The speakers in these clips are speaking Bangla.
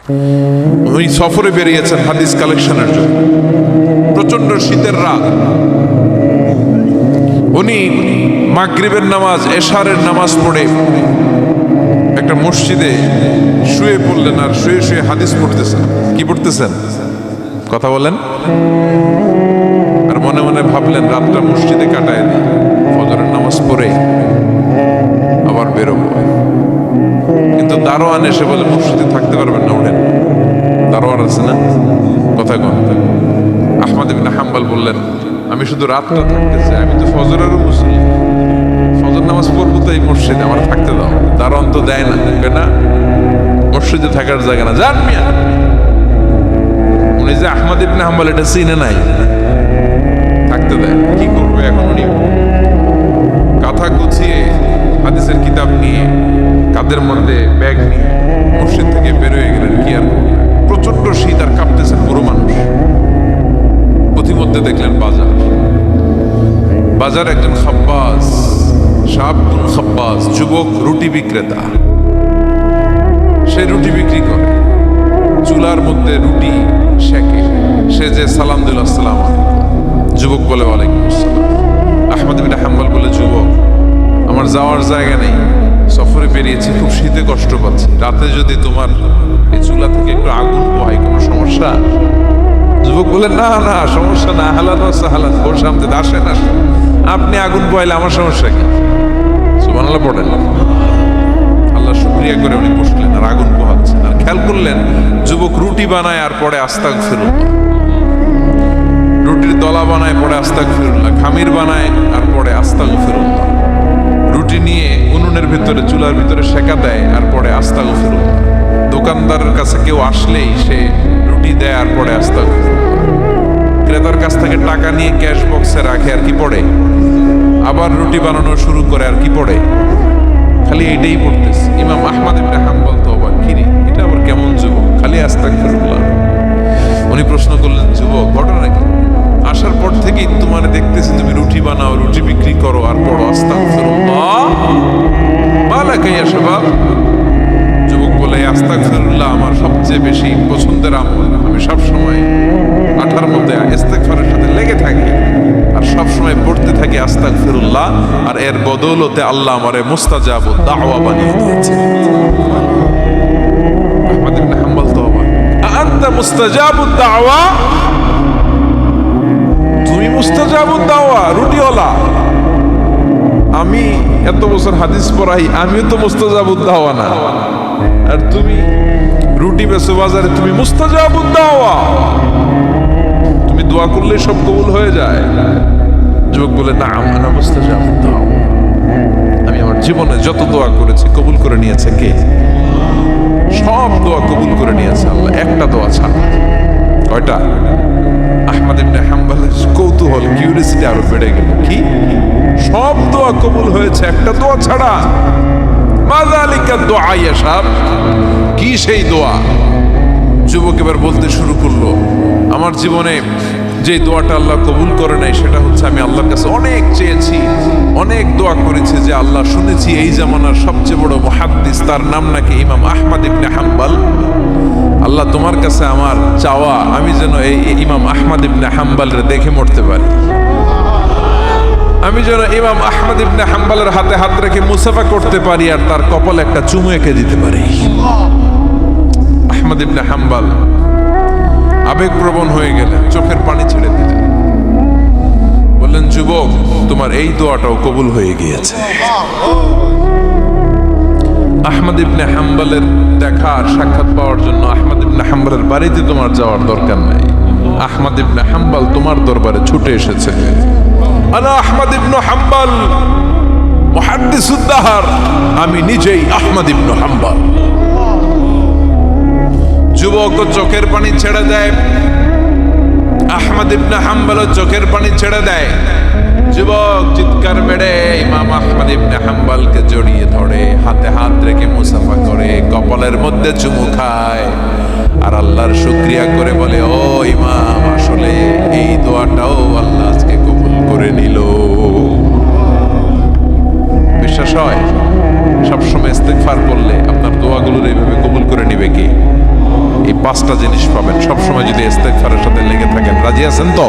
উনি সফরে বেরিয়েছেন হাদিস কালেকশনের জন্য। প্রচন্ড শীতের রাত। উনি মাগরিবের নামাজ, এশারের নামাজ পড়ে একটা মসজিদে শুয়ে পড়লেন, আর শুয়ে শুয়ে হাদিস পড়তেছেন। কি পড়তেছেন? কথা বলেন। আর মনে মনে ভাবলেন রাতটা মসজিদে কাটায় দিই, ফজরের নামাজ পড়ে আবার বেরোবো। কিন্তু দারোয়ান এসে বলে মসজিদে থাকতে পারবেন না, ওঠেন। দারোয়ান আছে না, কথা কন। আহমদ ইবনে হাম্বল বললেন, আমি শুধু রাতটা থাকতে চাই, আমি তো ফজরেরও মুসল্লি, ফজর নামাজ পড়বো তো এই মসজিদে, আমার থাকতে দাও। দারোয়ান তো দেয় না, না মসজিদে থাকার জায়গা না, যান মিয়া। উনি যে আহমদ ইবনে হাম্বল এটা চিনে নাই, থাকতে দেয়। কি করবে এখন? উনি কাঁথা গুছিয়ে হাদিসের কিতাব নিয়ে কাদের মধ্যে ব্যাগ নিয়ে মসজিদ থেকে বেরোয় গেলেন। কি আর প্রচন্ড শীত, আর কাঁপতেছেন বুড়ো মানুষ। পথিমধ্যে দেখলেন বাজার। বাজার একজন খাব্বাস, শাবুন খাব্বাস, যুবক রুটি বিক্রেতা। সে রুটি বিক্রি করে, চুলার মধ্যে রুটি সেকে। সে যে সালাম দিল, আসসালাম আলাইকুম। যুবক বলে ওয়ালাইকুম আসসালাম। আহমদ ইবনে হাম্বল বলে, যুবক আমার যাওয়ার জায়গা নেই, সফরে বেরিয়েছি, খুব শীতে কষ্ট পাচ্ছি, রাতে যদি তোমার এই চুলা থেকে একটু আগুন পোহাই কোনো সমস্যা? যুবক বলে, না না সমস্যা না, হালাল সাহালান, ওর সামনে আসেন আসেন, আপনি আগুন পোহাইলে আমার সমস্যা কি? সুবহানাল্লাহ পড়েন। আল্লাহ শুকরিয়া করে উনি বসলেন আর আগুন পোহাচ্ছেন। আর খেয়াল করলেন যুবক রুটি বানায় আর পরে আস্তাগফিরুল্লাহ, রুটির দলা বানায় পরে আস্তাগফিরুল্লাহ, খামির বানায় আর পরে আস্তাগফিরুল্লাহ, রুটি নিয়ে উনুনের ভিতরে চুলার ভিতরে সেকা দেয় আর পরে আস্তাগফিরুল্লাহ, দোকানদারের কাছে কেউ আসলেই সে রুটি দেয় আর পরে আস্তাগফিরুল্লাহ, ক্রেতার কাছ থেকে টাকা নিয়ে ক্যাশ বক্সে রাখে আর কি পড়ে, আবার রুটি বানানো শুরু করে আর কি পড়ে, খালি এইটাই পড়তেছে। ইমাম আহমদ ইবনে হাম্বল তো অবাক, কিরে এটা আবার কেমন যুবক, খালি আস্তাগফিরুল্লাহ। উনি প্রশ্ন করলেন, যুবক ঘটনা কি? আসার পর থেকেই তোমার দেখতেছি তুমি রুটি বানাও, রুটি বিক্রি করো আর পড়ো আস্তাগফিরুল্লাহ, মালাকা ইয়া শাবাব। যুবক বলে, আস্তাগফিরুল্লাহ আমার সবচেয়ে বেশি পছন্দের আমল, আমি সবসময় আঠার মধ্যে ইস্তেগফারের সাথে লেগে থাকি আর সবসময় পড়তে থাকি আস্তাগফিরুল্লাহ, আর এর বদৌলতে আল্লাহ আমারে মুস্তাজাবুদ দাওয়া বানিয়ে দিয়েছে। আহমদ ইবনে হাম্বল তো অবাক, আনতা মুস্তাজাবুদ দাওয়া, তুমি মুস্তাজাবুদ দাওয়া, রুটিওয়ালা। আমি এত বছর হাদিস পড়াই, আমিও তো মুস্তাজাবুদ দাওয়া না, আর তুমি রুটি বেচো বাজারে, তুমি মুস্তাজাবুদ দাওয়া, তুমি দোয়া করলে সব কবুল হয়ে যায়। যুবক বলে, না আনা মুস্তাজাবুদ দাওয়া, আমি আমার জীবনে যত দোয়া করেছি কবুল করে নিয়েছে কে? সব দোয়া কবুল করে নিয়েছে আল্লাহ, একটা দোয়া ছাড়া। কয়টা? আহমদ ইবনে হাম্বলের কৌতূহল, কিউরিয়াসিটি আরো বেড়ে গেল। কি? সব দোয়া কবুল হয়েছে, একটা দোয়া ছাড়া। মাযালিকা দোয়া ইয়া শাব, কি সেই দোয়া? যুবক এবার বলতে শুরু করলো, আমার জীবনে যে দোয়াটা আল্লাহ কবুল করে নাই সেটা হচ্ছে, আমি আল্লাহর কাছে অনেক চেয়েছি, অনেক দোয়া করেছি যে আল্লাহ, শুনেছি এই জামানার সবচেয়ে বড় মুহাদ্দিস, তার নাম নাকি ইমাম আহমদ ইবনে হাম্বল। আল্লাহ তোমার কাছে আমার চাওয়া, আমি যেন এই ইমাম আহমদ ইবনে হাম্বলের দেখে মরতে পারি, আমি যেন ইমাম আহমদ ইবনে হাম্বলের হাতে হাত রেখে মুসাফা করতে পারি আর তার কপালে একটা চুমু এঁকে দিতে পারি। আহমদ ইবনে হাম্বল আবেগপ্রবণ হয়ে গেলেন, চোখের পানি ছেড়ে দিলেন, বললেন, যুবক তোমার এই দোয়াটাও কবুল হয়ে গিয়েছে। আহমদ ইবনে হাম্বলের দেখা আর সাক্ষাৎ পাওয়ার জন্য আহমদ ইবনে হাম্বলের বাড়িতে তোমার যাওয়ার দরকার নাই, আহমদ ইবনে হাম্বল তোমার দরবারে ছুটে এসেছে। আনা আহমদ ইবনে হাম্বল মুহাদ্দিসুদ দাহর, আমি নিজেই আহমদ ইবনে হাম্বল। যুবক চোখের পানি ছেড়ে দেয়, আহমদ ইবনে হাম্বল চোখের পানি ছেড়ে দেয়। যুবক চিৎকার মেরে ইমাম আহমদ ইবনে হাম্বলকে জড়িয়ে ধরে, হাতে হাত রেখে মুসাফা করে, কপালের মধ্যে চুমু খায় আর আল্লাহর শুকরিয়া করে বলে, ও ইমাম, আসলে এই দোয়াটাও আল্লাহ আজকে কবুল করে নিল। বিশ্বাস হয়? সবসময় ইস্তেগফার করলে আপনার দোয়াগুলোর এইভাবে কবুল করে নিবে কি? 5টা জিনিস পাবেন সবসময় যদি ইস্তেগফারের সাথে লেগে থাকেন। রাজি আছেন তো?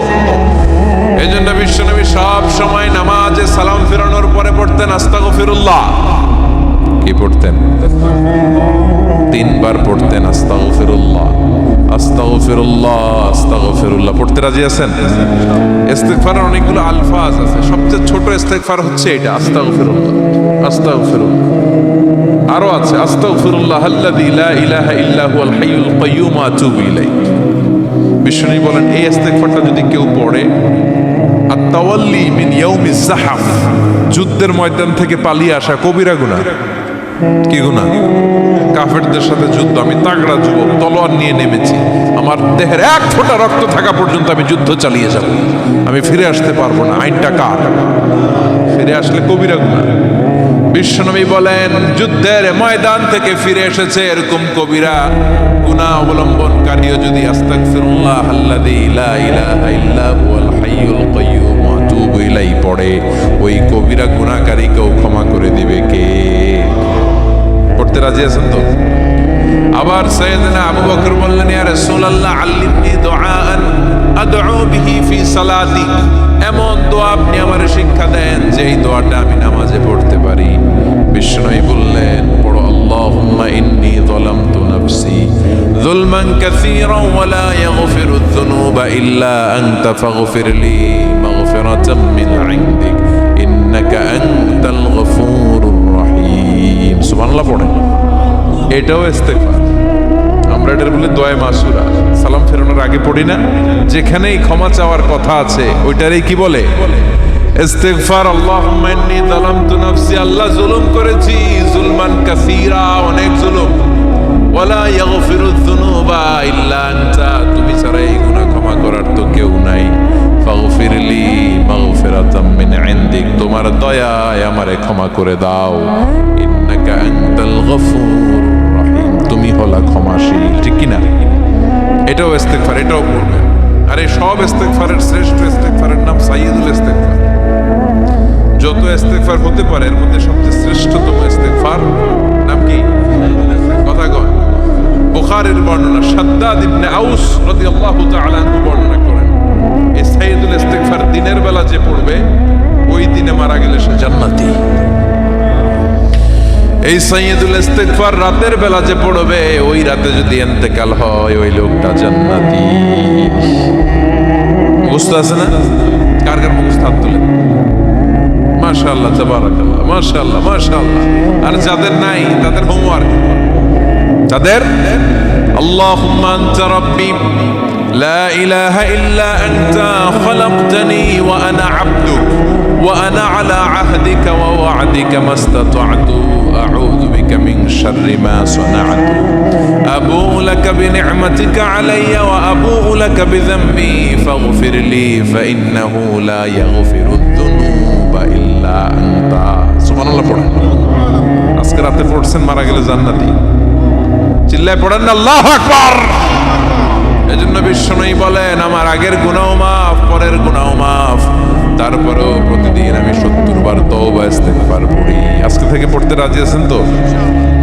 এই জন্য বিশ্বনবী সব সময় নামাজে সালাম ফিরানোর পরে পড়তেন আস্তাগফিরুল্লাহ। কি পড়তেন? 3 বার পড়তেন আস্তাগফিরুল্লাহ, আস্তাগফিরুল্লাহ, আস্তাগফিরুল্লাহ। পড়তে রাজি আছেন? ইস্তেগফারের অনেকগুলো আলফাজ আছে, সবচেয়ে ছোট ইস্তেগফার হচ্ছে এটা, আস্তাগফিরুল্লাহ, আস্তাগফিরুল্লাহ। আরো আছে আস্তাগফিরুল্লাহ আল্লাযী লা ইলাহা ইল্লা হুয়াল হাইয়ুল কাইয়্যুম ওয়া আতুবু ইলাইহি। বিশ্বনবী বলেন এই ইস্তেগফারটা যদি কেউ পড়ে, আত-তাওয়াল্লি মিন ইয়াউমিজ যাহফ, যুদ্ধের ময়দান থেকে পালিয়ে আসা কবিরা গুনাহ। কি গুনাহ? কাফেরদের সাথে যুদ্ধ, আমি তাগড়া যুবক, তলোয়ার নিয়ে নেমেছি, আমার দেহের 1 ফোঁটা রক্ত থাকা পর্যন্ত আমি যুদ্ধ চালিয়ে যাব, আমি ফিরে আসতে পারবো না। আইনটা কার? ফিরে আসলে কবিরা গুনাহ। বিশ্বনবী বলেন যুদ্ধের ময়দান থেকে ফিরে এসেছে এরকম কবিরা গুনাহ অবলম্বনকারীও যদি আস্তাগফিরুল্লাহ আল্লাযী লা ইলাহা ইল্লা হুয়াল হাইয়ুল কাইয়্যুম ওয়া আতুবু ইলাইহি পড়ে, ওই কবিরা গুনাহকারীকেও ক্ষমা করে দিবে কে? পড়তে রাজি আছেন তো? আবার সাইয়েদনা আবু বকর বললেন, ইয়া রাসূলুল্লাহ আল্লিমনি দুআআন আদউ বিহি ফি সালাতি, এমন দোয়া আপনি আমারে শিক্ষা দেন যে এই দোয়াটা আমি নামাজে পড়তে পারি। বিশ্বনবী বললেন, পড়ো আল্লাহুম্মা ইন্নী যালামতু নাফসি যুলমান কাসীরান ওয়া লা ইয়াগফিরুয যুনুবা ইল্লা আনতা ফাগফিরলি মাগফিরাতাম মিন ইনদিক ইন্নাকা আনতাল গফুরুর রহিম। সুবহানাল্লাহ পড়েন। এটাও ইস্তেগফার। আমরা এটার বলে দোয়া মাসুরা, সালাম ফেরানোর আগে পড়ি না? যেখানেই ক্ষমা চাওয়ার কথা আছে ওইটারই কি বলে? ইস্তেগফার। আল্লাহুম্মা ইন্নী যালামতু নাফসি, আল্লাহ জুলুম করেছি, যুলমান কাসীরা, অনেক জুলুম, ওয়ালা ইয়াগফিরুয যুনুবা ইল্লা আনতা, তুমি ছাড়া এই গুনাহ ক্ষমা করার তো কেউ নাই। ফাগফিরলি মাগফিরাতাম মিন ইনদিক, তোমার দয়ায় আমারে ক্ষমা করে দাও। ইন্নাকা আনতাল গফুরুর রহিম, তুমি হলা ক্ষমাশীল। ঠিক কি না? এটাও ইস্তেগফার, এটাও পড়বেন। আর এই সব ইস্তেগফারের শ্রেষ্ঠ ইস্তেগফারের নাম সাইয়্যিদুল ইস্তেগফার। যত ইস্তেগফার হতে পারে এর মধ্যে সবচেয়ে শ্রেষ্ঠতম ইস্তেগফার নাম কি? কথা কয়। বুখারীর বর্ণনা, শাদ্দাদ ইবনে আউস রাদিয়াল্লাহু তাআলা আনহু বর্ণনা করেন, এই সাইয়্যিদুল ইস্তেগফার দিনের বেলা যে পড়বে ওই দিনে মারা গেলে সে জান্নাতি। এই সাইয়্যিদুল ইস্তেগফার রাতের বেলা যে পড়বে ওই রাতে যদি ইন্তেকাল হয় ওই লোকটা জান্নাতি। মুখস্থ আছে না? কার কার মুখস্থ? হাত তুলে। মাশাআল্লাহ, তাবারাকাল্লাহ, মাশাআল্লাহ, মাশাআল্লাহ। আর যাদের নাই তাদের হোমওয়ার্ক, তাদের আল্লাহুম্মা আনতা রাব্বি লা ইলাহা ইল্লা আনতা খালাকতানি ওয়া আনা আবদুক ওয়া আনা আলা আহদিকা ওয়া ওয়া'দিকা মাস্তাতা'তু আউযু বিকা মিন শাররি মা সানা'তু আবুউ লাকা বিনি'মাতিকা আলাইয়া ওয়া আবুউ লাকা বিযামবি ফাগফিরলি ফাইন্নাহু লা ইয়াগফিরুয যুনুবা ইল্লা আনতা। সুবহানাল্লাহ পড়েন। আজকে রাতে পড়ছেন, মারা গেলে জান্নাতি। চিল্লায় পড়েন না আল্লাহু আকবার। এজন্য বিশ্বনবী বলেন, আমার আগের গুনাহ মাফ, পরের গুনাহ মাফ, তারপরেও প্রতিদিন আমি 70 বার তওবা ইস্তেগফার পড়ি। আজকে থেকে পড়তে রাজি আছেন তো?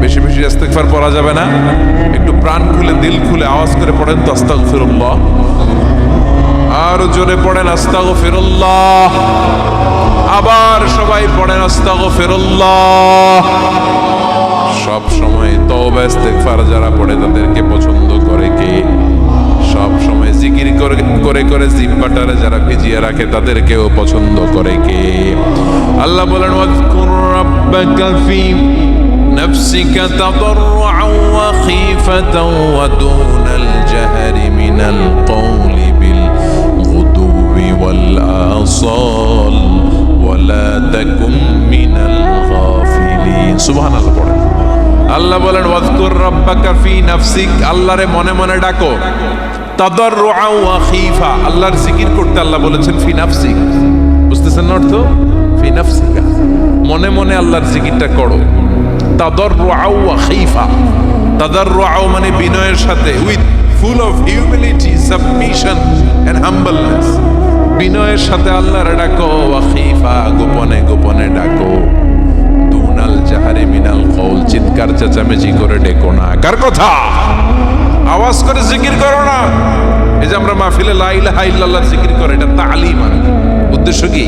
বেশি বেশি ইস্তেগফার পড়া যাবে না? একটু প্রাণ খুলে, দিল খুলে আওয়াজ করে পড়েন তো আস্তাগফিরুল্লাহ। আর জোরে পড়েন আস্তাগফিরুল্লাহ। আবার সবাই পড়েন আস্তাগফিরুল্লাহ। সব সময় তওবা ইস্তেগফার যারা পড়ে তাদেরকে পছন্দ করে কে? সব সময় জিকির করে করে জিহ্বাটারে যারা ভিজিয়ে রাখে তাদেরকেও পছন্দ করে কে? আল্লাহ বলেন, ওয়াযকুর রাব্বাকা ফি নাফসিকা তাদাররুআন ওয়া খীফাতান ওয়া দুনাল জাহরি মিনাল কওলি বিল গুদুবি ওয়াল আসাল ওয়া লা তাকুম মিনাল গাফিলিন। সুবহানাল্লাহ পড়েন। আল্লাহ বলেন, ওয়াযকুর রাব্বাকা ফি নাফসিক, আল্লাহরে মনে মনে ডাকো। তাদাররুআন ওয়া খীফা, আল্লাহর জিকির করতে আল্লাহ বলেছেন ফি নাফসিক। বুঝতেছেন না অর্থ? ফি নাফসিকা, মনে মনে আল্লাহর জিকিরটা করো। তাদাররুআন ওয়া খীফা, তাদাররুআন মানে বিনয়ের সাথে, with full of humility, submission and humbleness, বিনয়ের সাথে আল্লাহরে ডাকো। ওয়া খীফা, গোপনে গোপনে ডাকো। দুনাল জাহারি মিনাল কওল, চিৎকার চেঁচামেচি করে ডেকো না। কার কথা? আওয়াজ করে জিকির করো না। এই যে আমরা মাহফিলে লা ইলাহা ইল্লাল্লাহ জিকির করে, এটা তালিম। উদ্দেশ্য কি?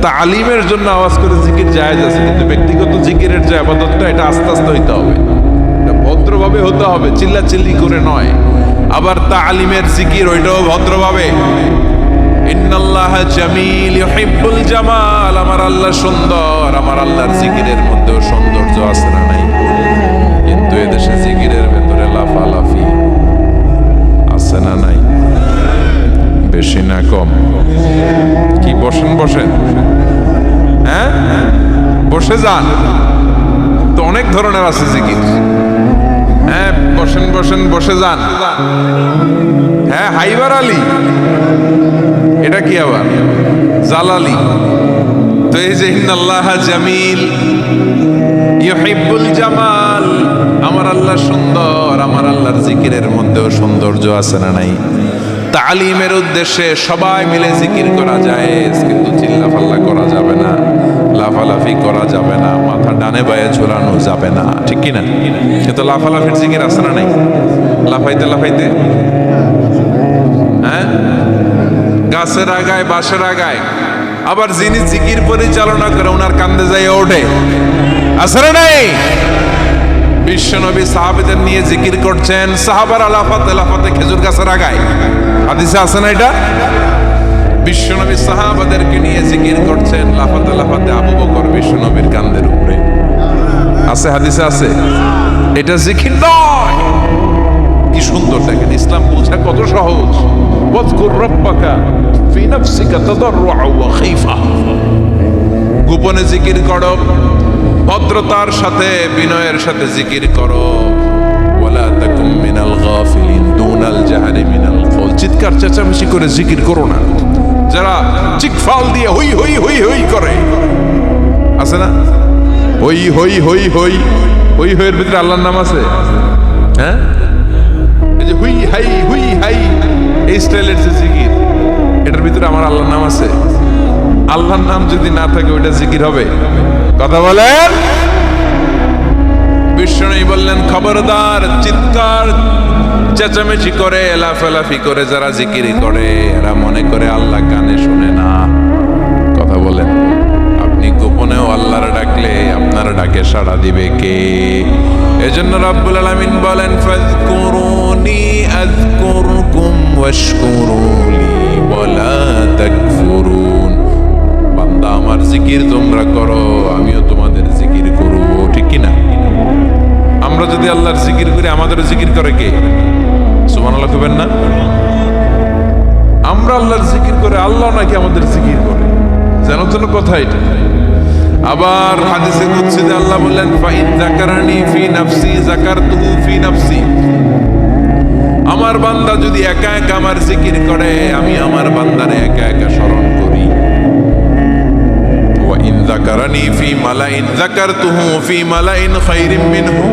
তালিমের জন্য আওয়াজ করে জিকির জায়েজ আছে, কিন্তু ব্যক্তিগত জিকিরের যে ইবাদতটা, এটা আস্তে আস্তে হইতে হবে, এটা ভদ্রভাবে হতে হবে, চিল্লা চিল্লি করে নয়। আবার তালিমের জিকির ওইটাও ভদ্রভাবে। ইন্নাল্লাহ জামিল ইউহিব্বুল জামাল, আমার আল্লাহ সুন্দর, আমার আল্লাহর জিকিরের মধ্যেও সৌন্দর্য আছে না নাই? কিন্তু এদেশে জিকিরের ভেতরে লাফালাফি আছে না নাই? বেশি না কম? কি বসেন বসেন, হ্যাঁ বসে যান তো, অনেক ধরনের আছে জিকির। হ্যাঁ বসেন বসেন, বসে যান। হ্যাঁ হাইবার আলী, এটা কি আবার জালালি? তো এই যে ইন্নাল্লাহ জামিল ইউহিব্বুল জামাল, আমার আল্লাহ সুন্দর, আমার আল্লাহর জিকিরের মধ্যেও সৌন্দর্য আছে না নাই? তালিমের উদ্দেশ্যে সবাই মিলে জিকির করা যায়, কিন্তু চিল্লাফাল্লা করা যাবে না, লাফালাফি করা যাবে না, মাথা ডানে বায়ে ঝোলানো যাবে না, ঠিক কিনা? কিন্তু লাফালাফির জিকির আছে না নাই? লাফাইতে লাফাইতে, হ্যাঁ গাছের আগায় বাঁশের আগায়। আবার যিনি জিকির পরিচালনা করে ওনার কান্দে যাই ওঠে, আছে না নাই? বিশ্বনবী সাহাবাদের নিয়ে জিকির করছেন, সাহাবারা লাফাতে লাফাতে খেজুর গাছের আগায়। হাদিসে আছে না এটা? বিশ্বনবী সাহাবাদেরকে নিয়ে জিকির করছেন, লাফাতে লাফাতে আবু বকর বিশ্বনবীর কান্দের উপরে। আছে, হাদিসে আছে। এটা জিকির নয়। কি সুন্দর দেখেন, ইসলাম বোঝা কত সহজ। ওয়াজকুর রাব্বাকা ফি নাফসিকা তাদাররুআ ওয়া খাইফা, গোপনে জিকির করো, ভদ্রতার সাথে বিনয়ের সাথে জিকির করো। ওয়ালা তাকুম মিনাল গাফিলিন দুনাল জাহরি মিনাল কওল, চিৎকার চেঁচামেচি করে জিকির করো না। যারা চিকফাল দিয়ে হই হই হই হই করে, আছে না? হই হই হই হই হই হইয়ের ভিতরে আল্লাহর নাম আছে। হ্যাঁ এই যে হুই হাই হুই হাই, এই স্টাইলের যে জিকির, এটার ভিতরে আমার আল্লাহর নাম আছে? আল্লাহর নাম যদি না থাকে ওইটা জিকির হবে? কথা বলেন। বিষ্ণু বললেন খবরদার, চিৎকার চেঁচামেচি করে লাফালাফি করে যারা জিকির করে, এরা মনে করে আল্লাহ কানে শুনে না। কথা বলেন। আপনি গোপনেও আল্লাহর ডাকলে আপনার ডাকে সাড়া দিবে কে? এজন্য রাব্বুল আলামিন বলেন ফাযকুরুনি আযকুরকুম ওয়াশকুরুলি ওয়ালা তাকফুরুন। বান্দা আমার জিকির তোমরা করো, আমিও তোমাদের জিকির করব, ঠিক কি না? আমরা যদি আল্লাহর জিকির করি, আমাদেরও জিকির করে কে? সুবহানাল্লাহ কইবেন না? আমরা আল্লাহর জিকির করে, আল্লাহ নাকি আমাদের জিকির করে, জানো তো কথা এটা। আবার হাদিসে কুদসিতে আল্লাহ বললেন ফাইন যাকারানি ফি নাফসি যাকারতুহু ফি নাফসি, আমার বান্দা যদি একা একা আমার জিকির করে, আমি আমার বান্দারে একা একা স্মরণ করি। ওয়া ইন যাকারানি ফি মালাইন যাকারতুহু ফি মালাইন খায়রিম মিনহু,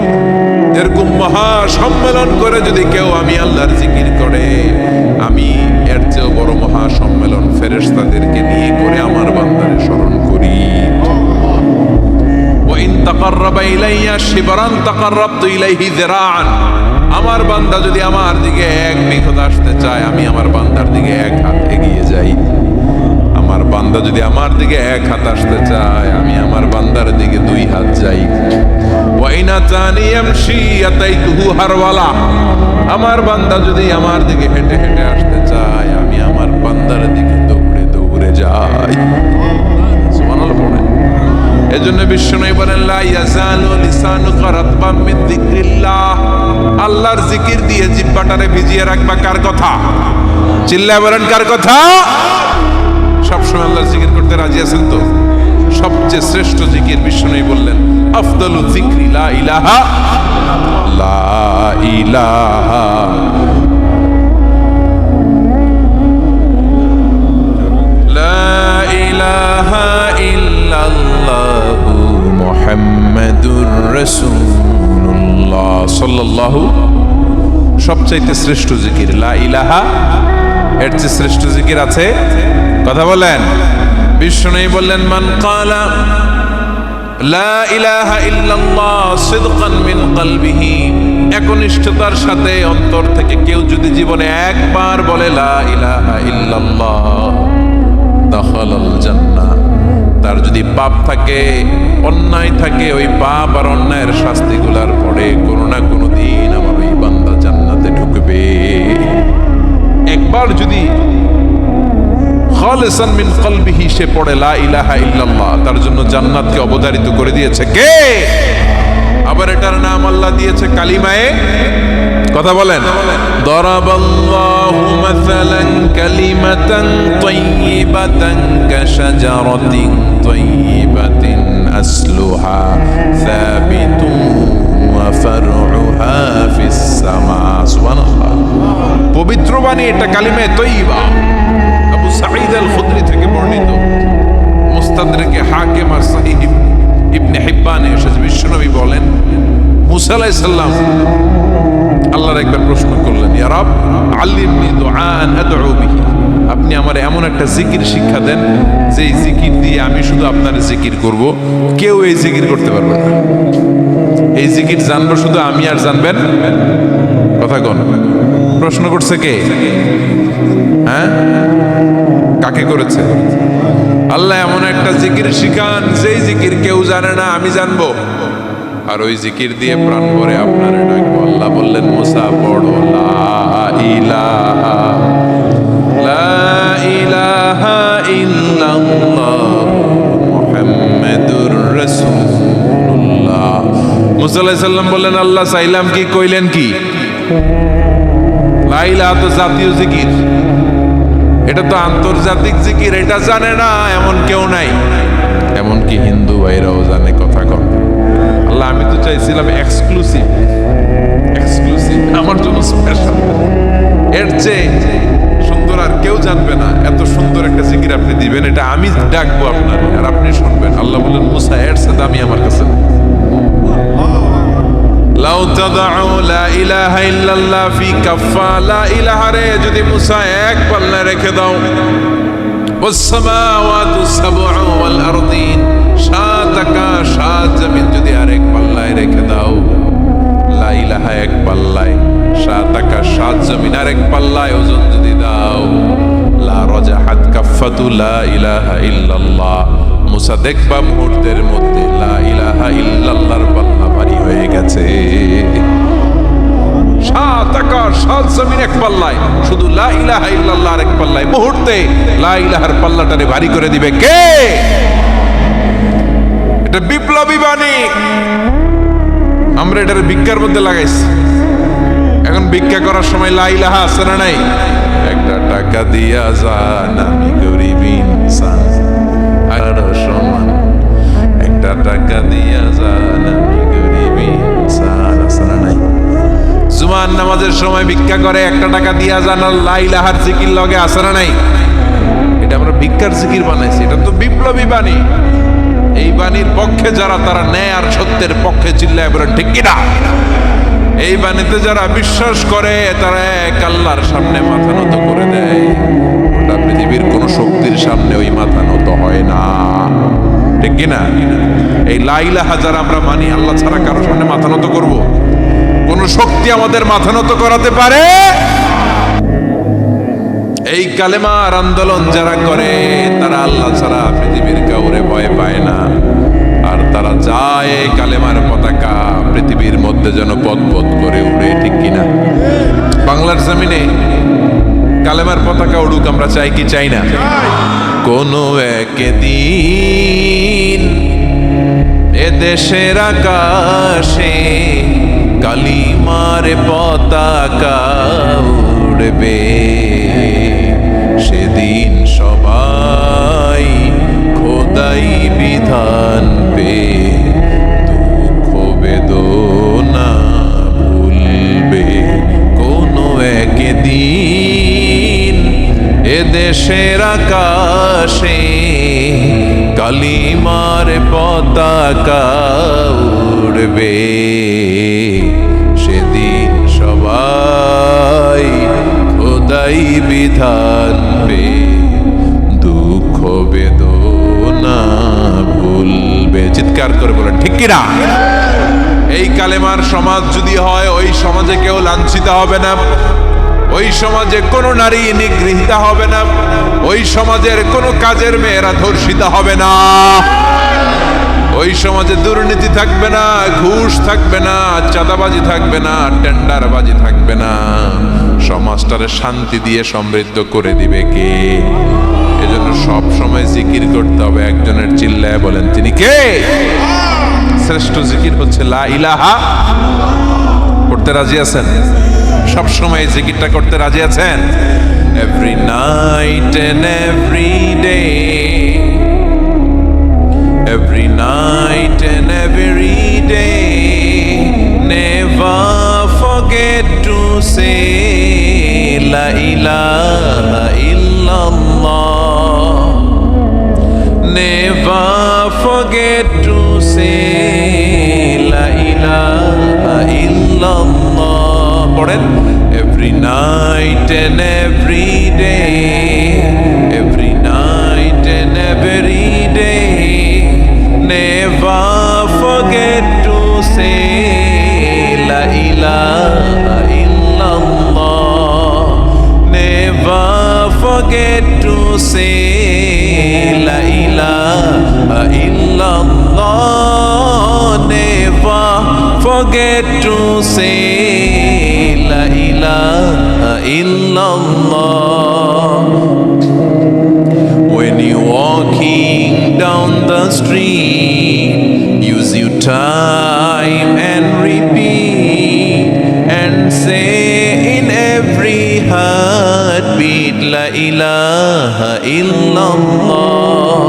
এরকম মহা সম্মেলন করে যদি কেউ আমি আল্লাহর জিকির করে, আমি এর চেয়ে বড় মহা সম্মেলন ফেরেশতাদেরকে নিয়ে করে আমার বান্দারে স্মরণ করি। ওয়া ইন তাকাররাবা ইলাইয়া শিবরান তাকাররাবতু ইলাইহি যিরাআন, আমার বান্দা যদি আমার দিকে এক বিঘত আসতে চায়, আমি আমার বান্দার দিকে এক হাত এগিয়ে যাই। আমার বান্দা যদি আমার দিকে এক হাত আসতে চায়, আমি আমার বান্দার দিকে দুই হাত যাই। ওয়াইনা তানি ইয়ামশি আতাইতুহু হারওয়ালা, আমার বান্দা যদি আমার দিকে হেঁটে হেঁটে আসতে চায়, আমি আমার বান্দার দিকে দৌড়ে দৌড়ে যাই। সুবহানাল্লাহ পড়ে। এজন্য বিষ্ণু বলেন লা ইয়াজালু লিসানুকা রাতবাম মিন যিকরিল্লাহ, আল্লাহর জিকির দিয়ে জিহ্বাটারে ভিজিয়ে রাখবা। কার কথা? চিল্লায় বলেন কার কথা? সবসময় আল্লাহর জিকির করতে রাজি আছেন তো? সবচেয়ে শ্রেষ্ঠ জিকির বিষ্ণু বললেন আফদালু যিকরি লা ইলাহা লা ইলাহা লা ইলাহা ইল্লাল্লাহু মুহাম্মাদুর রাসূলুল্লাহ সাল্লাল্লাহু, সবচাইতে শ্রেষ্ঠ জিকির লা ইলাহা। এর চেয়ে শ্রেষ্ঠ জিকির আছে? কথা বলেন। বিষ্ণু বললেন মান ক্বালা লা ইলাহা ইল্লাল্লাহ সিদকান মিন কলবিহি একনিষ্ঠতার সাথে অন্তর থেকে কেউ যদি জীবনে একবার বলে লা ইলাহা ইল্লাল্লাহ দাখালাল জান্নাহ, তার যদি পাপ থাকে, অন্যায় থাকে, ওই পাপ আর অন্যায়ের শাস্তিগুলার পরে কোনো না কোনো দিন আমার ওই বান্দা জান্নাতে ঢুকবে। একবার যদি খালিসান মিন কলবিহি সে পড়ে লা ইলাহা ইল্লাল্লাহ, তার জন্য জান্নাতকে অবধারিত করে দিয়েছে কে? আবার এটার নাম আল্লাহ দিয়েছে কালিমায়ে, কথা বলেন, দারাবাল্লাহু মাসালান কালিমাতান তাইয়িবাতান কাশাজারাতিন তাইয়িবাতিন আসলুহা সাবিতুন ওয়া ফারউহা ফিস সামা। সুবহানাল্লাহ, পবিত্র বাণী এটা কালিমায়ে তাইয়িবা। আবু সাঈদ আল খুদরি থেকে বর্ণিত, মুস্তাদরিকে হাকিম আর সহিহ ইবনে হিব্বানে এসেছে, বিশ্বনবী বলেন মুসা আলাইহিস সালাম আল্লাহর একবার প্রশ্ন করলেন, ইয়া রব আল্লিমনি দুআআন আদউ বিহি, আপনি আমার এমন একটা জিকির শিক্ষা দেন যে এই জিকির দিয়ে আমি শুধু আপনার জিকির করব, কেউ এই জিকির করতে পারবে না। এই জিকির জানবো শুধু আমি, আর জানবেন কথা কোন? প্রশ্ন করছে কে? হ্যাঁ, কাকে করেছে? আল্লাহ এমন একটা জিকির শিখান যেই জিকির কেউ জানে না, আমি জানবো, আর ওই জিকির দিয়ে প্রাণ ভরে আপনারে ডাকবো। আল্লাহ বললেন মুসা পড়ো লা ইলাহা ইল্লাল্লাহ মুহাম্মাদুর রাসূলুল্লাহ। মুসা আলাইহিস সালাম বললেন আল্লাহ চাইলাম কি, কইলেন কি? লা ইলাহা তো জাতীয় জিকির, এটা তো আন্তর্জাতিক জিকির, এটা জানে না এমন কেউ নাই, এমনকি হিন্দু ভাইরাও জানে, কথা কন। আল্লাহ আমি তো চাইছিলাম এক্সক্লুসিভ, আমার জন্য স্পেশাল, এর চেয়ে সুন্দর আর কেউ জানবে না, এত সুন্দর একটা জিকির আপনি দিবেন, এটা আমি ডাকবো আপনার আর আপনি শুনবেন। আল্লাহ বললেন মুসা এর সাথে আমি আমার কাছে লাউ তাদউ লা ইলাহা ইল্লাল্লাহ ফি কাফা, লা ইলাহা রে যদি মুসা এক পাল্লায় রেখে দাও, ওয়াস সামাওয়াতু সাবউ ওয়াল আরদিন, সাত আকাশ সাত জমিন যদি আরেক পাল্লায় রেখে দাও, লা ইলাহা এক পাল্লায়, সাত আকাশ সাত জমিন আরেক পাল্লায় ওজন যদি দাও, লা রাজাহাত কাফাতু লা ইলাহা ইল্লাল্লাহ, মুসা দেখবা মুহূর্তের মধ্যে লা ইলাহা ইল্লাল্লাহর পাল্লা ভারী হয়ে গেছে। সাত আকাশ সাত জমিন এক পাল্লায়, শুধু লা ইলাহা ইল্লাল্লাহ আরেক পাল্লায়, মুহূর্তে লা ইলাহার পাল্লাটারে ভারী করে দিবে কে? এটা বিপ্লবী বাণী। আমরা এটার ভিক্ষার মধ্যে লাগাইছি, এখন ভিক্ষা করার সময় লা ইলাহা আছে না নাই? একটা টাকা দিয়া যান আমি গরিব ইনসান, আর সমান একটা টাকা দিয়া যান আমি গরিব ইনসান, আছে না নাই? জুমার নামাজের সময় ভিক্ষা করে একটা টাকা দিয়া যান, আর লা ইলাহার জিকির লগে আছে না নাই? এটা আমরা ভিক্ষার জিকির বানাইছি, এটা তো বিপ্লবী বাণী। এই বাণীর পক্ষে যারা, তারা ন্যায় আর সত্যের পক্ষে চিল্লায় বলেন ঠিক কিনা? এই বাণীতে যারা বিশ্বাস করে তারা এক আল্লাহর সামনে মাথা নত করে দেয়, ওটা পৃথিবীর কোন শক্তির সামনে ওই মাথা নত হয় না, ঠিক কিনা? এই লা ইলাহা যারা আমরা মানি, আল্লাহ ছাড়া কারো সামনে মাথা নত করব? কোন শক্তি আমাদের মাথা নত করাতে পারে? এই কালেমার আন্দোলন যারা করে তারা আল্লাহ ছাড়া পৃথিবীর কাউরে ভয় পায় না, আর তারা চায় এই কালেমার পতাকা পৃথিবীর মধ্যে যেন পথ করে উড়ে, ঠিক কিনা? বাংলার জমিনে কালেমার পতাকা উড়ুক, আমরা চাই কি চাই না? কোনো একদিন এদেশের আকাশে কালিমার পতাকা উড়বে, সেদিন সবাই খোদাই বিধান পে দুঃখ বেদনা ভুলবে। কোনো একদিন এদেশের আকাশে কালিমার পতাকা উড়বে, সেদিন সবাই খোদাই বিধান পে দুঃখ বেদনা ভুলবে। চিৎকার করে বলেন ঠিক কিনা? এই এই কালেমার সমাজ যদি হয়, ওই সমাজে কেউ লাঞ্ছিত হবে না, ওই সমাজে কোনো নারী নিগৃহীতা হবে না, ওই সমাজের কোনো কাজের মেয়েরা ধর্ষিত হবে না, ওই সমাজে দুর্নীতি থাকবে না, ঘুষ থাকবে না, চাঁদাবাজি থাকবে না, টেন্ডারবাজি থাকবে না। সমাজটারে শান্তি দিয়ে সমৃদ্ধ করে দিবে কে? এজন্য সব সময় জিকির করতে হবে একজনের। চিল্লায় বলেন তিনি কে? শ্রেষ্ঠ জিকির হচ্ছে লা ইলাহা। করতে রাজি আছেন? সব সময় এই জিকিরটা করতে রাজি আছেন? Every night and every day, every night and every day, never forget to say la ilaha illallah, never forget to say la ilaha illallah. পড়েন, every night and every day, every night and every day, never forget to say la ilaha illallah, never forget to say la ilaha illallah, never forget to say la ilaha illallah. When you're walking down the street, use your time and repeat and say in every heartbeat la ilaha illallah.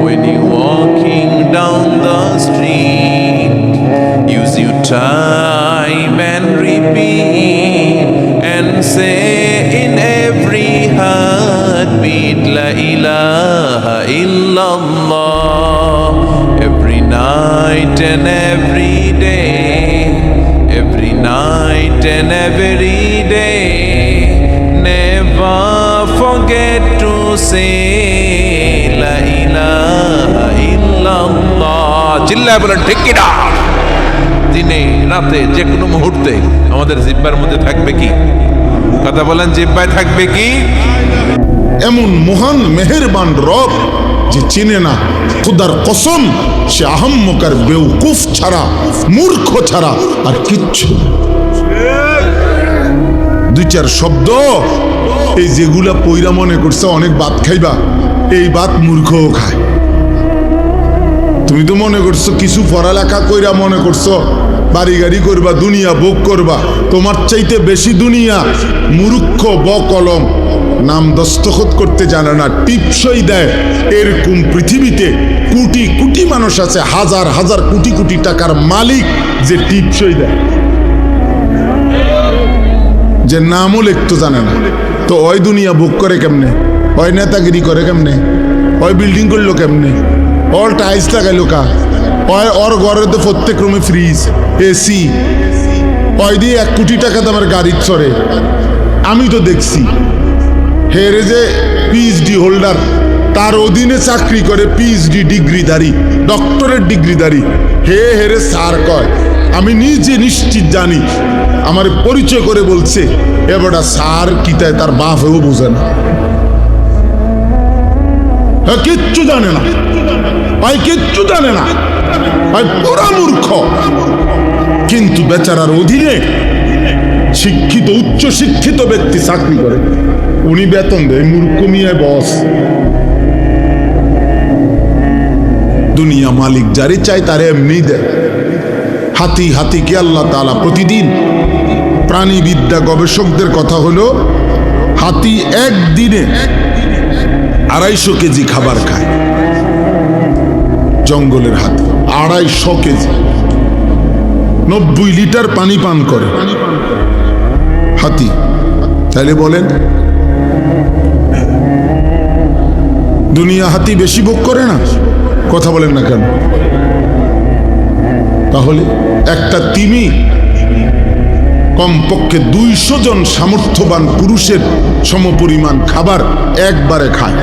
When you're walking down the street, use your time and repeat and say in every heartbeat la ilaha illallah. Every night and every day, every night and every day, never forget to say la ilaha illallah. চিল্লায় বলেন ঠিক কিনা? দিনে রাতে যে কোনো মুহূর্তে আমাদের জিহ্বার মধ্যে থাকবে কি? কথা বলেন, জিহ্বায় থাকবে কি? এমন মহান মেহেরবান রব যে চিনে না, খোদার কসম সে আহাম্মকার বেউকুফ ছাড়া, মূর্খ ছাড়া আর কিচ্ছু। দুই চার শব্দ এই যেগুলা পইরা মনে করছে অনেক ভাত খাইবা, এই ভাত মূর্খও খায়। তুমি তো মনে করছো কিছু পড়ালেখা কইরা মনে করছো বাড়ি গাড়ি করবা, দুনিয়া ভোগ করবা। তোমার চাইতে বেশি দুনিয়া মূর্খ বকলম, নাম দস্তখত করতে জানে না, টিপসই দেয়। এরকম পৃথিবীতে কোটি কোটি মানুষ আছে, হাজার হাজার কোটি কোটি টাকার মালিক যে টিপসই দেয়, যে নামও লিখতে জানে না। তো ওই দুনিয়া ভোগ করে কেমনে? ওই নেতাগিরি করে কেমনে? ওই বিল্ডিং করলো কেমনে? ওর টাইলস লাগাইলো কা? ওর ঘরে তো প্রত্যেক রুমে ফ্রিজ, এসি, ওই দিয়ে 1 কোটি টাকা দামের গাড়ি চড়ে। আমি তো দেখছি হেরে যে পিএইচডি হোল্ডার, তার অধীনে চাকরি করে পিএইচডি ডিগ্রিধারী, ডক্টরেট ডিগ্রিধারী, হেরে স্যার কয়। আমি নিজে নিশ্চিত জানি, আমার পরিচয় করে বলছে এবারটা স্যার কিতায় তার বাপ হয়েও বোঝে না, কিচ্ছু জানে না, ভাই কিচ্ছু জানে না, ভাই পুরা মূর্খ। কিন্তু বেচারার অধীনে শিক্ষিত উচ্চ শিক্ষিত ব্যক্তি চাকরি করে, উনি বেতন দেয়, মূর্খ মিয়া বস। দুনিয়া মালিক যারে চায় তারে এমনি দেয়। হাতি হাতিকে আল্লাহ তাআলা প্রতিদিন, প্রাণীবিদ্যা গবেষকদের কথা হলো হাতি একদিনে 250 কেজি খাবার খায়। জঙ্গলের হাতি 250 কেজি, 90 লিটার পানি পান করে হাতি। তাহলে বলেন দুনিয়া হাতি বেশি ভোগ করে না? কথা বলেন না কেন? তাহলে একটা তিমি কমপক্ষে 200 জন সামর্থ্যবান পুরুষের সমপরিমাণ খাবার একবারে খায়।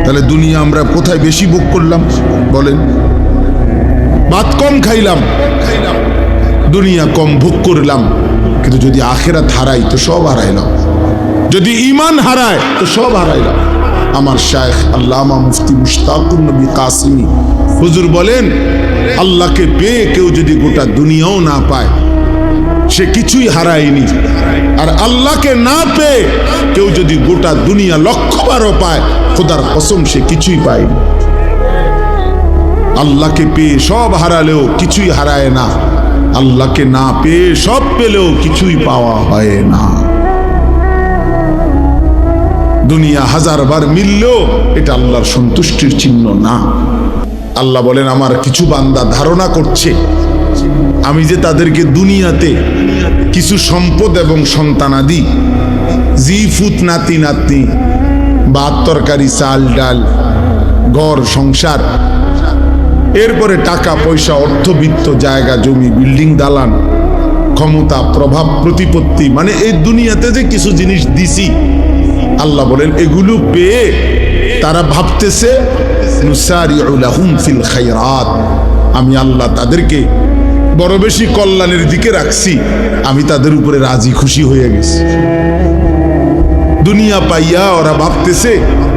তাহলে দুনিয়া আমরা কোথায় বেশি ভোগ করলাম বলেন? ভাত কম খাইলাম, দুনিয়া কম ভোগ করলাম, কিন্তু যদি আখিরাত হারাই তো সব হারাইলাম, যদি ঈমান হারায় তো সব হারাইলাম। আমার শায়েখ আল্লামা মুফতি মুশতাকুর নবী কাসিমি হুজুর বলেন, আল্লাহকে পেয়ে কেউ যদি গোটা দুনিয়াও না পায় সে কিছুই হারায়নি, আর আল্লাহকে না পেয়ে কেউ যদি গোটা দুনিয়া লক্ষবারও পায়, খোদার কসম সে কিছুই পায়নি। আল্লাহকে পেয়ে সব হারালেও কিছুই হারায় না, আল্লাহকে না পেয়ে সব পেলেও কিছুই পাওয়া হয় না। দুনিয়া হাজারবার মিললেও এটা আল্লাহর সন্তুষ্টির চিহ্ন না। আল্লাহ বলেন, আমার কিছু বান্দা ধারণা করছে আমি যে তাদেরকে দুনিয়াতে কিছু সম্পদ এবং সন্তানাদি, জিফুত নাতি নাতনি, ভাত তরকারি চাল ডাল, ঘর সংসার, এরপরে টাকা পয়সা, অর্থবিত্ত, জায়গা জমি, বিল্ডিং দালান, ক্ষমতা, প্রভাব, প্রতিপত্তি, মানে এই দুনিয়াতে যে কিছু জিনিস দিছি, আল্লাহ বলেন এগুলো পেয়ে তারা ভাবতেছে নুসারিউ লাহুম ফিল খায়রাত, আমি আল্লাহ তাদেরকে বড় বেশি কল্যাণের দিকে রাখছি, আমি তাদের উপরে রাজি খুশি হয়ে গেছি। দুনিয়া পাইয়া ওরা ভাবতেছে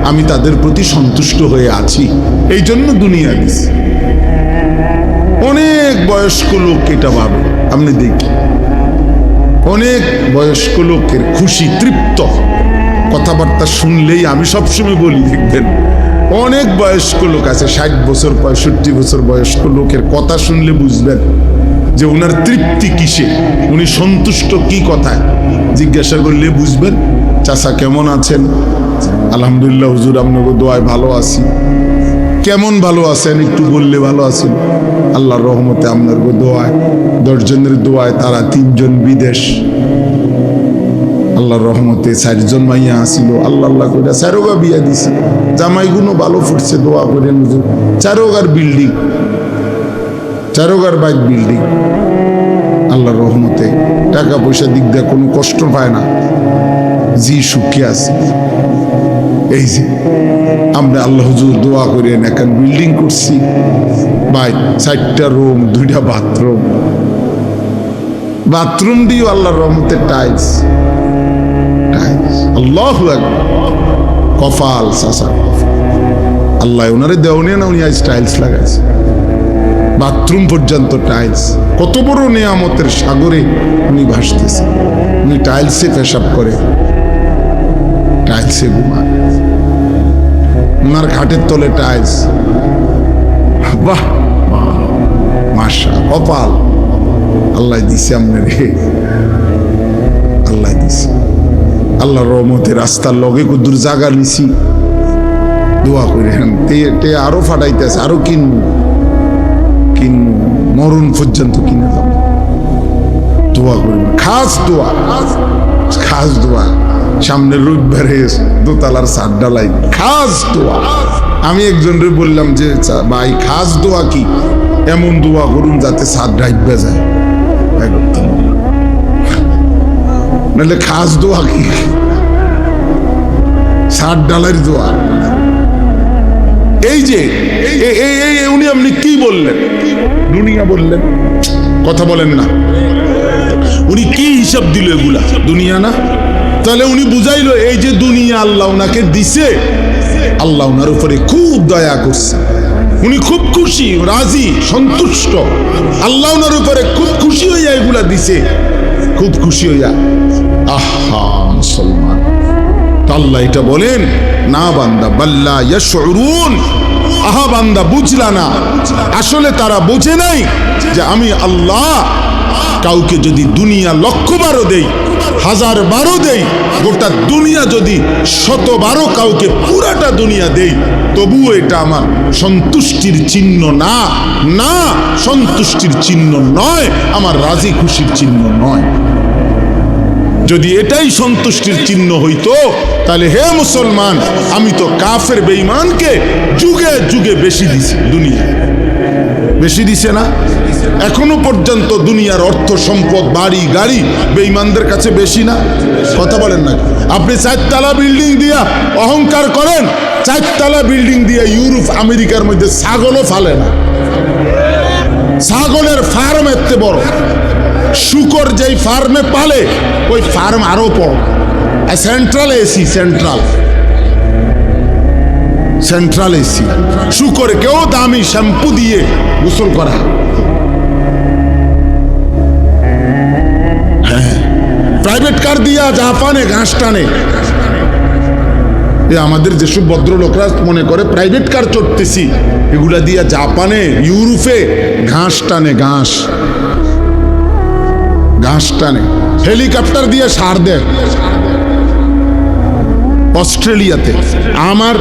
আমি তাদের প্রতি সন্তুষ্ট হয়ে আছি, এই জন্য দুনিয়া দিছি। অনেক বয়স্ক লোক এটা ভাবে, আপনি দেখি অনেক বয়স্ক লোকের খুশি, তৃপ্ত কথাবার্তা শুনলেই, আমি সবসময় বলি দেখবেন অনেক বয়স্ক লোক আছে 60 বছর 65 বছর বয়স্ক লোকের কথা শুনলে বুঝবেন যে ওনার তৃপ্তি কিসে, উনি সন্তুষ্ট কি কথায়। জিজ্ঞাসা করলে বুঝবেন, চাচা কেমন আছেন? আলহামদুলিল্লাহ হুজুর আপনাকে দোয়ায় ভালো আছি। কেমন ভালো আছেন একটু বললে ভালো আছেন। আল্লাহর রহমতে আপনার দোয়ায়, 10 জনের দোয়ায় তারা 3 জন বিদেশ, আল্লাহর রহমতে 4 জন মাইয়া আসিল, আল্লাহ আল্লাহ করে 4গা বিয়া দিছে, জামাইগুলো ভালো ফুটছে, দোয়া করেন হুজুর। 4গার বিল্ডিং, 4গার বাইক বিল্ডিং, আল্লাহর রহমতে টাকা পয়সা দিক দিয়ে কোনো কষ্ট পায় না, জি সুখে আছে। এই যে আমরা আল্লাহ হুজুর দোয়া করেন, এখন বিল্ডিং করছি, ভাই 4টা রুম, 2টা বাথরুম, বাথরুম দিও আল্লাহর রহমতে টাইলস, আল্লাহু আকবার, কপাল চাচা, আল্লাহ ওনারে দেওয়া না, উনি আজ টাইলস লাগাইছে, বাথরুম পর্যন্ত টাইলস। কত বড় নিয়ামতের সাগরে উনি ভাসতেছে। উনি টাইলসে পেশাব করে, টাইলসে ঘুমায়, ওনার খাটের তলে টাইলস। বাহ মাশা, কপাল আল্লাহ দিছে আপনার, আল্লাহ দিছে। আল্লাহর রহমতে রাস্তার লগে কুদুর জায়গা নিছি, দোয়া করে তে আরো ফাটাইতেছে, আরো কিনবো মরণ পর্যন্ত কিনে দাও, দোয়া করবেন, খাস দোয়া, খাস দোয়া। সামনের রবিবারে দোতলার ছাদ ঢালাই, খাস দোয়া। আমি একজনরে বললাম যে ভাই খাস দোয়া কি? এমন দোয়া করুন যাতে ছাদ ঢাইবা যায়, নাহলে খাস দোয়া কি? ছাদ ঢালাইয়ের দোয়া। এই যে উনি আপনি কি বললেন? দুনিয়া বললেন, কথা বলেন না। উনি কি হিসাব দিল? এগুলা দুনিয়া না? তাহলে উনি বুঝাইলো এই যে দুনিয়া আল্লাহ ওনাকে দিছে, আল্লাহ ওনার উপরে খুব দয়া করছে, উনি খুব খুশি, রাজি, সন্তুষ্ট। আল্লাহ ওনার উপরে খুব খুশি হইয়া এগুলা দিছে, খুব খুশি হইয়া। আহা মুসলমান, আল্লাহ এটা বলেন না বান্দা, বাল্লা ইয়াশউরুন, আহা বান্দা বুঝলা না, আসলে তারা বোঝে নাই যে আমি আল্লাহ কাউকে যদি দুনিয়া 1,000,000 দেই, 1000 দেই, গোটা দুনিয়া যদি 100 কাউকে পুরাটা দুনিয়া দেই, তবুও এটা আমার সন্তুষ্টির চিহ্ন না, না সন্তুষ্টির চিহ্ন নয়, আমার রাজি খুশির চিহ্ন নয়। যদি এটাই সন্তুষ্টির চিহ্ন হইতো, তাহলে হে মুসলমান, আমি তো কাফের বেঈমানকে যুগে যুগে বেশি দিছি, দুনিয়া বেশি দিছে না? এখনো পর্যন্ত দুনিয়ার অর্থ সম্পদ, বাড়ি গাড়ি বেঈমানদের কাছে বেশি না? কথা বলেন না? আপনি 4 তলা বিল্ডিং দিয়া অহংকার করেন, 4 তলা বিল্ডিং দিয়া ইউরোপ আমেরিকার মধ্যে ছাগলও ফালে না। ছাগলের ফার্ম এত বড়, শুকর যেই ফার্মে পালে ওই ফার্ম আরো বড়। Central AC, central AC. শুকর কেউ দামি শ্যাম্পু দিয়ে গোসল করা। হ্যাঁ, প্রাইভেট কার দিয়া জাপানে ঘাস টানে। আমাদের যেসব ভদ্রলোকরা মনে করে প্রাইভেট কার চড়তেছি, এগুলা দিয়া জাপানে ইউরোপে ঘাস টানে, ঘাস টানে। হেলিকপ্টার দিয়ে সার দেয় অস্ট্রেলিয়াতে। আমার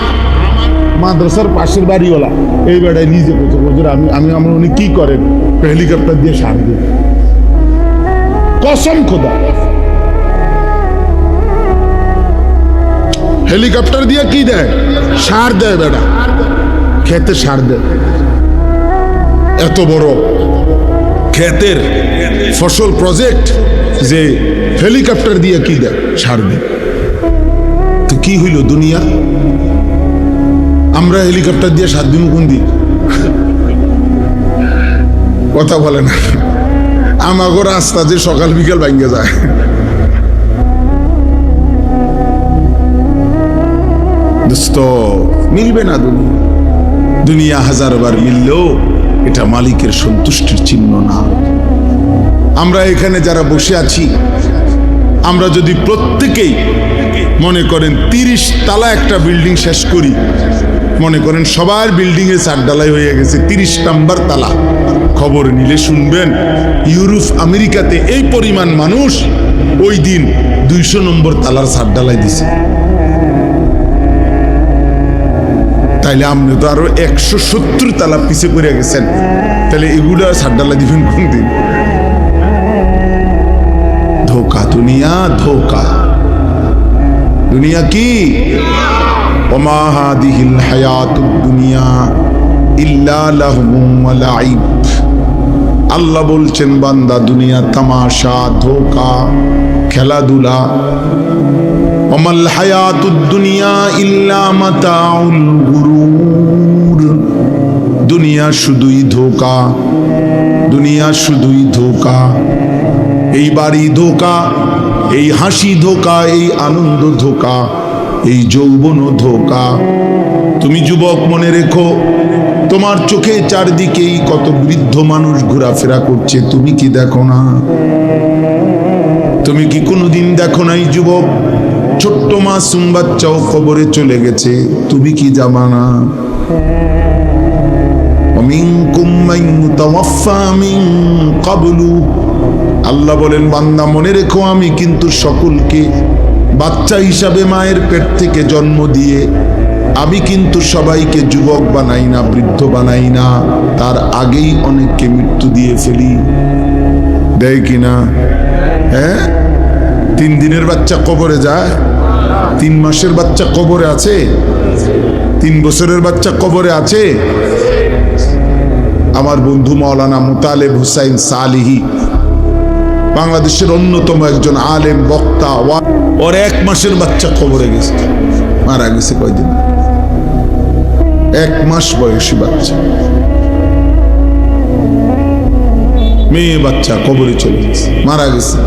মাদ্রাসার পাশের বাড়িওয়ালা এই বেড়ায় নিজে বলছে, হুজুর আমি আমার উনি কি করেন? হেলিকপ্টার দিয়ে সার দেয়। কসম খোদা, হেলিকপ্টার দিয়ে কি দেয়? সার দেয় বেড়া, খেতে সার দেয়। এত বড় ক্ষেতের ফসল প্রজেক্ট যে হেলিকপ্টার দিয়ে কি দেয়? সার দেয়। তো কি হইল দুনিয়া? আমরা হেলিকপ্টার দিয়ে সার দিব কোন দিন? কথা বলে না। আমাগো রাস্তা যে সকাল বিকাল ভাঙ্গে যায়। দোস্ত, মিলবে না দুনিয়া। দুনিয়া হাজারবার মিললেও এটা মালিকের সন্তুষ্টির চিহ্ন না। আমরা এখানে যারা বসে আছি, আমরা যদি প্রত্যেকেই মনে করেন 30 তালা একটা বিল্ডিং শেষ করি, মনে করেন সবার বিল্ডিং এ 4 ডালাই হয়ে গেছে, 30 নাম্বার তালা। খবর নিলে শুনবেন ইউরোপ আমেরিকাতে এই পরিমাণ মানুষ ওই দিন 200 নম্বর তালার 4 ডালাই দিছে। তাইলে আপনি তো আরো 170 তালা পিছে পড়ে গেছেন, তাহলে এগুলা 4 ডালাই দিবেন কোন দিন? ধোকা দুনিয়া, ধোকা। দুনিয়া কি? ওমা হাদিহিল হায়াতুদ দুনিয়া ইল্লা লাহবুম ওয়া লাইব। আল্লাহ বলছেন, বান্দা দুনিয়া তামাশা, ধোকা, খেলাধুলা। ওমাল হায়াতুদ দুনিয়া ইল্লা মাতাউল গুরুর। দুনিয়া শুধুই ধোকা, দুনিয়া শুধুই ধোকা। এই বাড়ি ধোকা, এই হাসি ধোকা, এই আনন্দ ধোকা, এই যৌবন ধোকা। তুমি যুবক মনে রেখো, তোমার চোখে চারদিকেই কত বৃদ্ধ মানুষ ঘোরাফেরা করছে, তুমি কি দেখো না? তুমি কি কোনোদিন দেখো নাই যুবক, ছোট্ট মাসুম বাচ্চাও কবরে চলে গেছে, তুমি কি জানো না? ওমিনকুম মান মুতাওয়াফফা মিন ক্বাবলু। আল্লাহ বলেন, বান্দা মনে রেখো, আমি কিন্তু সকলকে বাচ্চা হিসাবে মায়ের পেট থেকে জন্ম দিয়ে আমি কিন্তু সবাইকে যুবক বানাই না, বৃদ্ধ বানাই না, তার আগেই অনেককে মৃত্যু দিয়ে ফেলি। দেয় কিনা? হ্যাঁ, 3 দিনের বাচ্চা কবরে যায়, 3 মাসের বাচ্চা কবরে আছে, 3 বছরের বাচ্চা কবরে আছে। আমার বন্ধু মাওলানা মুতালেব হুসাইন সালিহি, বাংলাদেশের অন্যতম একজন আলেম বক্তা, ওর 1 মাসের বাচ্চা কবরে গেছে, মারা গেছে। কয়দিন? 1 মাস বয়সী বাচ্চা, মেয়ে বাচ্চা কবরে চলে গেছে, মারা গেছে।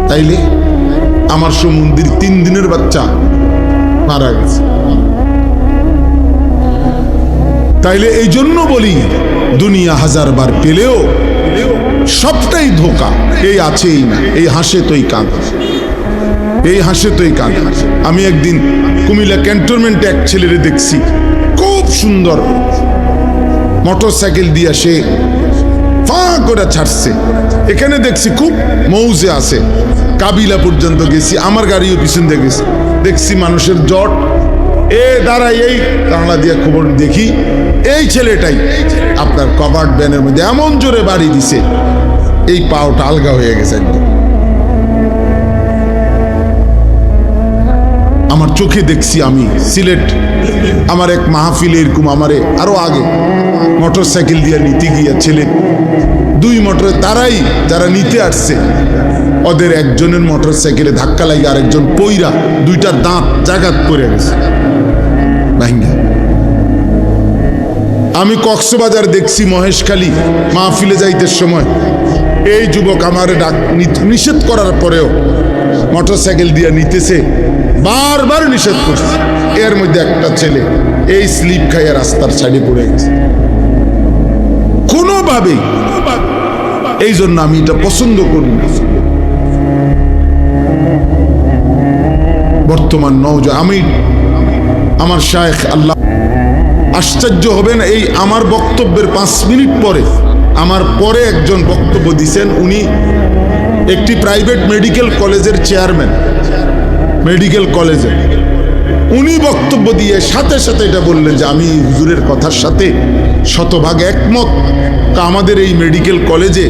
তাইলে আমার সমুদ্রের 3 দিনের বাচ্চা মারা গেছে। তাইলে এই জন্য বলি, দুনিয়া হাজারবার পেলেও সবটাই ধোকা। এই আছেই না, এই হাসে তোই কাঁদ, এই হাসে তোই কাঁদ। আমি একদিন কুমিল্লা ক্যান্টনমেন্টে এক ছেলেরে দেখছি, খুব সুন্দর মোটর সাইকেল দিয়ে সে ফাঁ করে ছাড়ছে। এখানে দেখছি খুব মৌজে আছে, কাবিলা পর্যন্ত গেছি, আমার গাড়িও পিছন দিয়ে গেছি, দেখছি মানুষের জট। দাঁড়াই, এই বাংলা দিয়ে খবর দেখি, এই ছেলেটাই আপনার কভার্ড ভ্যানের মধ্যে এমন জোরে বাড়ি দিছে, এই পাওটা আলগা হয়ে গেছে একদম। আমার চোখে দেখছি। আমি সিলেট আমার এক মাহফিলে এরকম আমারে আরো আগে মোটর সাইকেল দিয়ে নিতে গিয়া ছেলে 2 মোটরে, তারাই যারা নিতে আসছে, ওদের একজনের মোটর সাইকেলে ধাক্কা লাগে আরেকজন পইরা 2টা দাঁত জাগাত পড়ে গেছে ভাঙ্গা। আমি কক্সবাজার দেখছি মহেশখালী মাহফিলে যাইতে সময় এই যুবক আমারে ডাক নিষেধ করার পরেও মোটরসাইকেল দিয়ে নিতেছে, বারবার নিষেধ করছে। এর মধ্যে একটা ছেলে এই স্লিপ খাইয়া রাস্তার সাইডে পড়ে গেছে কোনোভাবেই। এই জন্য আমি এটা পছন্দ করি না। বর্তমান আমি আমার শায়েখ আল্লাহ, আশ্চর্য হবেন, এই আমার বক্তব্যের 5 মিনিট পরে আমার পরে একজন বক্তব্য দিছেন। উনি একটি প্রাইভেট মেডিকেল কলেজের চেয়ারম্যান, মেডিকেল কলেজে উনি বক্তব্য দিয়ে সাথে সাথে এটা বললেন যে আমি হুজুরের কথার সাথে শতভাগ একমত। আমাদের এই মেডিকেল কলেজে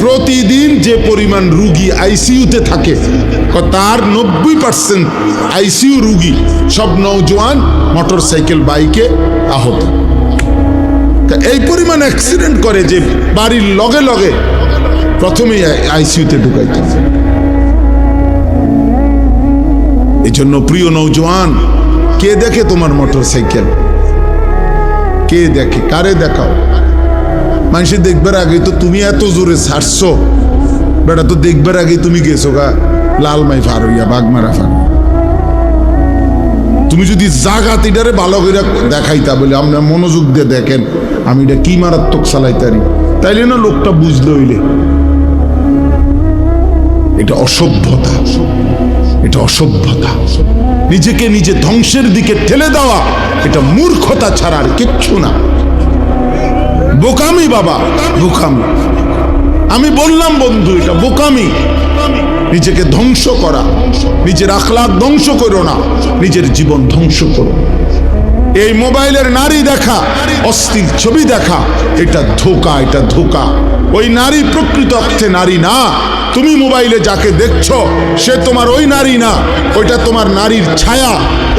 প্রতিদিন যে পরিমাণ রুগী আইসিইউতে থাকে তার 90% আইসিইউ রুগী সব নওজোয়ান মোটরসাইকেল বাইকে আহত। এই পরিমাণ অ্যাক্সিডেন্ট করে যে বাড়ির লগে লগে প্রথমেই আইসিইউতে ঢুকাইতে। এই জন্য প্রিয় নওজোয়ান, কে দেখে তোমার মোটরসাইকেল? কে দেখে? কারে দেখাও? মানুষে দেখবার আগে তো তুমি এত জোরে ছাড়ছো, বেটা তো দেখবার আগে তুমি গেছো গা লালমাই ফার হইয়া, বাগমারা ফার। তুমি যদি জাগাত এটারে ভালো করে দেখাইতা, বলে আপনার মনোযোগ দিয়ে দেখেন আমি এটা কি মারাত্মক চালাইতারি, তাইলে না লোকটা বুঝলে হইলে। এটা অসভ্যতা, এটা অসভ্যতা। নিজেকে নিজে ধ্বংসের দিকে ঠেলে দেওয়া এটা মূর্খতা ছাড়া আর কিচ্ছু না। বোকামি বাবা, বোকামি। আমি বললাম বন্ধু, এটা বোকামি। নিজেকে ধ্বংস করা, নিজের আখলাক ধ্বংস করো না, নিজের জীবন ধ্বংস করো। এই মোবাইলের নারী দেখা, অশ্লীল ছবি দেখা, এটা ধোঁকা, এটা ধোঁকা। ওই নারী প্রকৃত অর্থে নারী না। তুমি মোবাইলে যাকে দেখছো সে তোমার ওই নারী না, ওইটা তোমার নারীর ছায়া।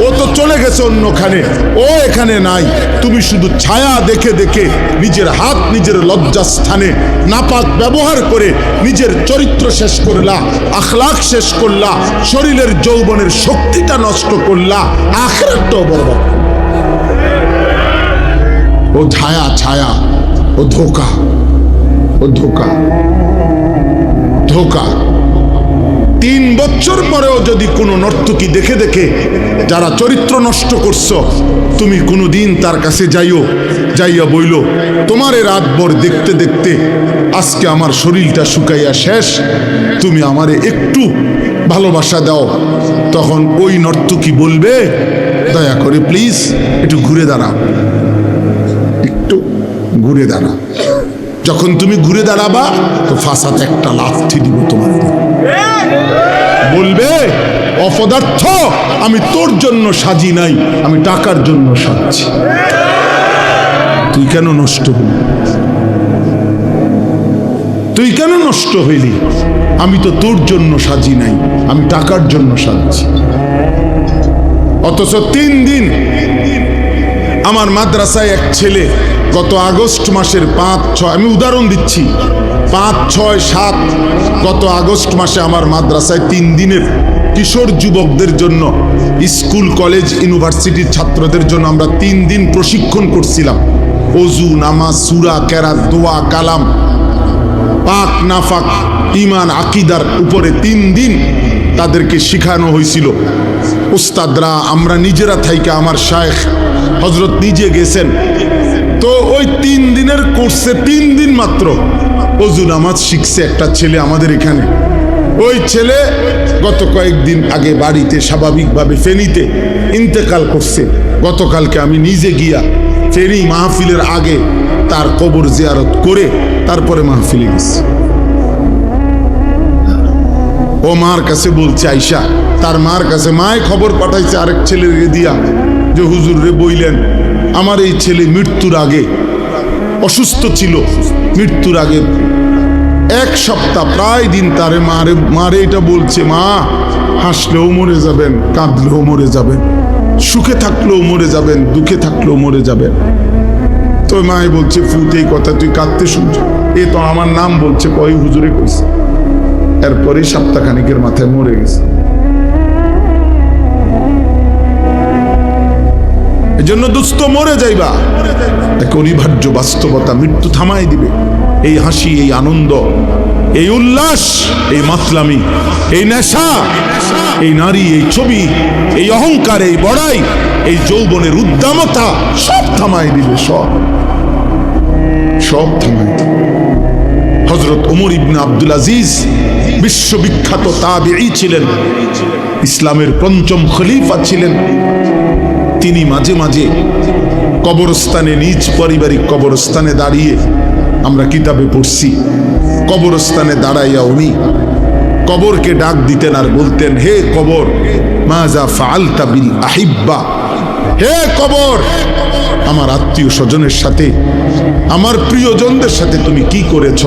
ও তো চলে গেছে অন্যখানে, ও এখানে নাই। তুমি শুধু ছায়া দেখে দেখে নিজের হাত নিজের লজ্জাস্থানে নাপাক ব্যবহার করে নিজের চরিত্র শেষ করলা, আখলাক শেষ করলা, শরীরের যৌবনের শক্তিটা নষ্ট করলা, আখিরাতটাও বরবাদ। ও ছায়া, ছায়া, ও ধোঁকা, ও ধোঁকা, ধোঁকা। 3 বছর পরেও যদি কোনো নর্তকী দেখে দেখে যারা চরিত্র নষ্ট করছো, তুমি কোনোদিন তার কাছে যাইয়া বইল, তোমার এ রাতভর দেখতে দেখতে আজকে আমার শরীরটা শুকাইয়া শেষ, তুমি আমারে একটু ভালোবাসা দাও। তখন ওই নর্তকী বলবে, দয়া করে প্লিজ একটু ঘুরে দাঁড়াও, একটু ঘুরে দাঁড়াও। যখন তুমি ঘুরে দাঁড়াবা তো ফাঁসাতে একটা লাথি দিব তোমার। বলবে, অপদার্থ, আমি তোর জন্য সাজি নাই, আমি টাকার জন্য সাজছি। তুই কেন নষ্ট হলি? তুই কেন নষ্ট হইলি? আমি তো তোর জন্য সাজি নাই, আমি টাকার জন্য সাজছি। অথচ 3 দিন আমার মাদ্রাসায় এক ছেলে গত আগস্ট মাসের 5, 6, আমি উদাহরণ দিচ্ছি, 5, 6, 7 গত আগস্ট মাসে আমার মাদ্রাসায় 3 দিনের কিশোর যুবকদের জন্য, স্কুল কলেজ ইউনিভার্সিটির ছাত্রদের জন্য আমরা 3 দিন প্রশিক্ষণ করছিলাম। ওযু, নামাজ, সূরা, কেরাত, দোয়া, কালাম, পাক নাফাক, ঈমান, আকীদার উপরে 3 দিন তাদেরকে শেখানো হয়েছিল। উস্তাদরা, আমরা নিজেরা থাইকা, আমার শায়েখ হযরত নিজে গেছেন। তো ওই 3 দিনের কোর্সে 3 দিন মাত্র ওযু নামাজ শিখছে একটা ছেলে আমাদের এখানে। ওই ছেলে গত কয়েকদিন আগে বাড়িতে স্বাভাবিকভাবে ফেনীতে ইন্তেকাল করছে। গতকালকে আমি নিজে গিয়া ফেনী মাহফিলের আগে তার কবর জিয়ারত করে তারপরে মাহফিলে গেছি। ও মার কাছে বলছে, আইসা তার মার কাছে, মায় খবর পাঠাইছে আরেক ছেলের দিয়া যে হুজুর রে বইলেন আমার এই ছেলে মৃত্যুর আগে অসুস্থ ছিল, মৃত্যুর আগে 1 সপ্তাহ প্রায় দিন তারে মারে এটা বলছে, মা হাসলেও মরে যাবেন, কাঁদলেও মরে যাবেন, সুখে থাকলেও মরে যাবেন, দুঃখে থাকলেও মরে যাবেন। তো মায় বলছে, ফুট এই কথা তুই কাঁদতে শুনছ? এ তো আমার নাম বলছে, কয় হুজুরে কইছে। এরপরে সপ্তাহখানিকের মাথায় মরে গেছে। এজন্য দুস্থ মরে যাইবা, এক অনিবার্য বাস্তবতা, মৃত্যু থামাই দিবে। এই হাসি, এই আনন্দ, এই উল্লাস, এই মাতলামি, এই নেশা, এই নারী, এই ছবি, এই অহংকার, এই বড়াই, এই যৌবনের উদ্দামতা সব থামাই দিবে, সব সব থামাই দিবে। হযরত ওমর ইবনে আব্দুল আজিজ বিশ্ববিখ্যাত তাবেঈ ছিলেন, ইসলামের পঞ্চম খলিফা ছিলেন। তিনি মাঝে মাঝে কবরস্থানে, নিজ পারিবারিক কবরস্থানে দাঁড়িয়ে, আমরা কিতাবে পড়ছি, কবরস্থানে দাঁড়াইয়া উনি কবরকে ডাক দিতেন আর বলতেন, হে কবর, মাজা ফাআলতা বিল আহিব্বা, হে কবর, আমার আত্মীয় স্বজনের সাথে, আমার প্রিয়জনদের সাথে তুমি কি করেছ?